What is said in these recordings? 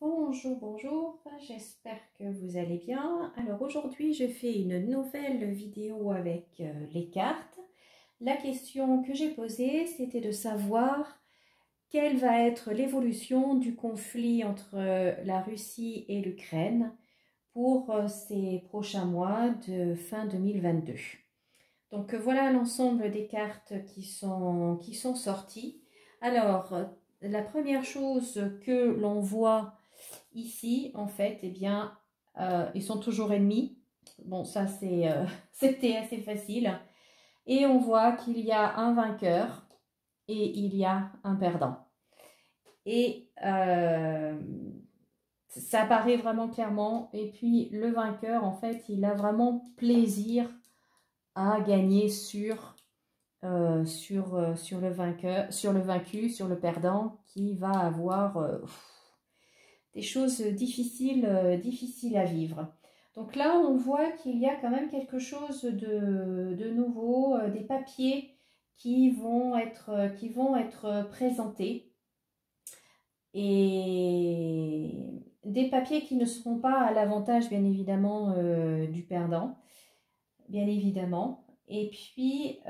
Bonjour, bonjour, j'espère que vous allez bien. Alors aujourd'hui, je fais une nouvelle vidéo avec les cartes. La question que j'ai posée, c'était de savoir quelle va être l'évolution du conflit entre la Russie et l'Ukraine pour ces prochains mois de fin 2022. Donc voilà l'ensemble des cartes qui sont sorties. Alors, la première chose que l'on voit ici, en fait, eh bien, ils sont toujours ennemis. Bon, ça, c'était assez facile. Et on voit qu'il y a un vainqueur et il y a un perdant. Et ça apparaît vraiment clairement. Et puis, le vainqueur, en fait, il a vraiment plaisir à gagner sur le vainqueur, sur le vaincu, sur le perdant, qui va avoir des choses difficiles à vivre. Donc là, on voit qu'il y a quand même quelque chose de nouveau, des papiers qui vont être présentés et des papiers qui ne seront pas à l'avantage, bien évidemment, du perdant, bien évidemment. Et puis,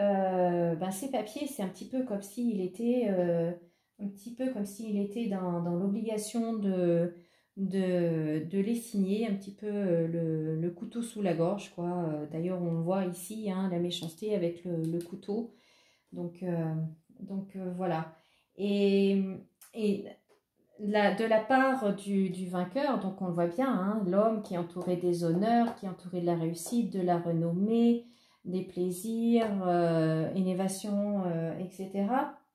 ces papiers, c'est un petit peu comme s'il était, dans l'obligation de les signer, un petit peu le couteau sous la gorge, quoi. D'ailleurs, on voit ici hein, la méchanceté avec le couteau. Donc, voilà. Et, et de la part du vainqueur, donc on le voit bien, hein, l'homme qui est entouré des honneurs, qui est entouré de la réussite, de la renommée, des plaisirs, innovation, etc.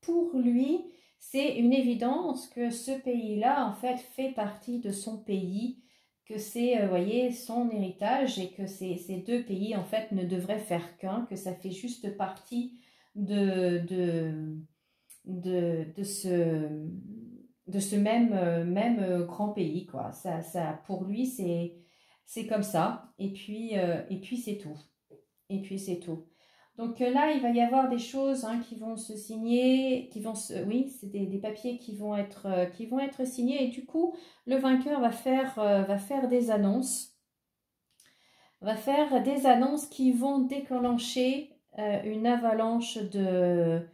Pour lui, c'est une évidence que ce pays-là, en fait, fait partie de son pays, que c'est, voyez, son héritage et que ces deux pays, en fait, ne devraient faire qu'un, que ça fait juste partie de, de ce même grand pays, quoi. Pour lui, c'est comme ça. Et puis c'est tout. Et puis c'est tout. Donc là, il va y avoir des choses hein, qui vont se signer, oui, c'est des papiers qui vont être signés. Et du coup, le vainqueur va faire des annonces, qui vont déclencher une avalanche de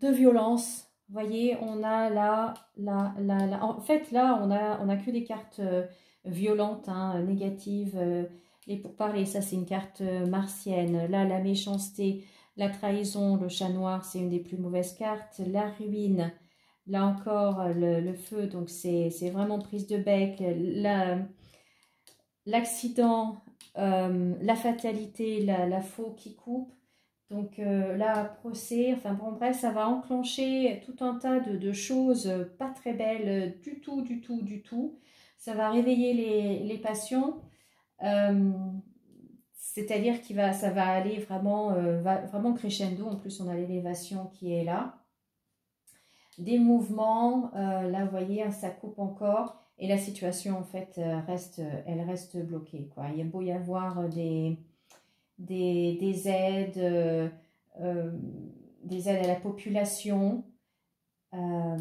violence. Vous voyez, on a là. En fait, là, on a que des cartes violentes, hein, négatives. Les pourparlers, ça, c'est une carte martienne. Là, la méchanceté, la trahison, le chat noir, c'est une des plus mauvaises cartes. La ruine, là encore, le feu, donc c'est vraiment prise de bec. L'accident, la fatalité, la faux qui coupe. Donc là, procès, enfin bon bref, ça va enclencher tout un tas de choses pas très belles du tout, du tout, du tout. Ça va réveiller les passions. Euh, C'est-à-dire ça va aller vraiment crescendo. En plus, on a l'élévation qui est là. Des mouvements, là, vous voyez, hein, ça coupe encore. Et la situation, en fait, elle reste bloquée, quoi. Il y a beau y avoir des aides, euh, des aides à la population euh,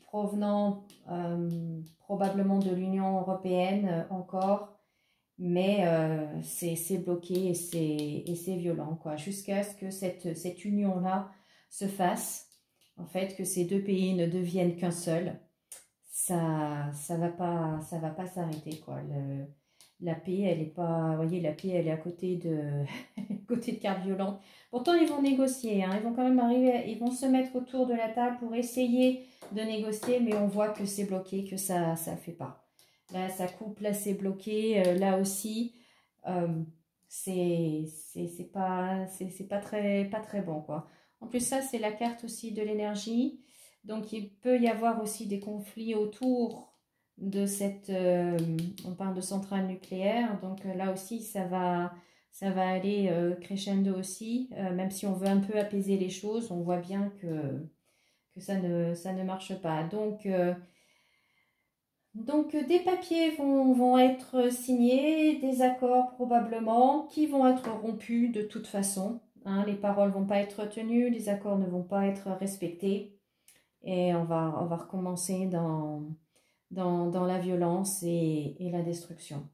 provenant probablement de l'Union européenne encore, mais c'est bloqué et c'est violent, quoi, jusqu'à ce que cette union-là se fasse, en fait, que ces deux pays ne deviennent qu'un seul. Ça va pas s'arrêter, quoi. La paix, elle est pas, vous voyez, la paix, elle est à côté côté de cartes violentes. Pourtant, ils vont négocier, hein, ils vont quand même arriver, ils vont se mettre autour de la table pour essayer de négocier, mais on voit que c'est bloqué, que ça fait pas. Là, ça coupe, là, c'est bloqué, là aussi, euh, c'est pas très bon, quoi. En plus, ça, c'est la carte aussi de l'énergie. Donc, il peut y avoir aussi des conflits autour de on parle de centrale nucléaire. Donc, là aussi, ça va aller crescendo aussi. Même si on veut un peu apaiser les choses, on voit bien que ça ne marche pas. Donc des papiers vont être signés, des accords probablement, qui vont être rompus de toute façon. Hein, les paroles ne vont pas être tenues, les accords ne vont pas être respectés. et on va recommencer dans la violence et la destruction.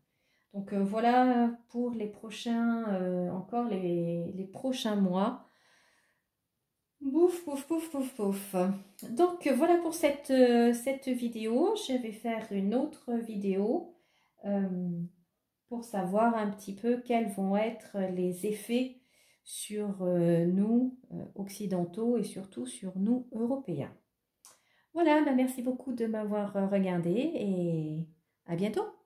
Donc voilà pour les prochains, encore les prochains mois. Bouf, bouf, bouf, bouf, bouf. Donc voilà pour cette vidéo. Je vais faire une autre vidéo pour savoir un petit peu quels vont être les effets sur nous occidentaux et surtout sur nous Européens. Voilà, bah merci beaucoup de m'avoir regardé et à bientôt.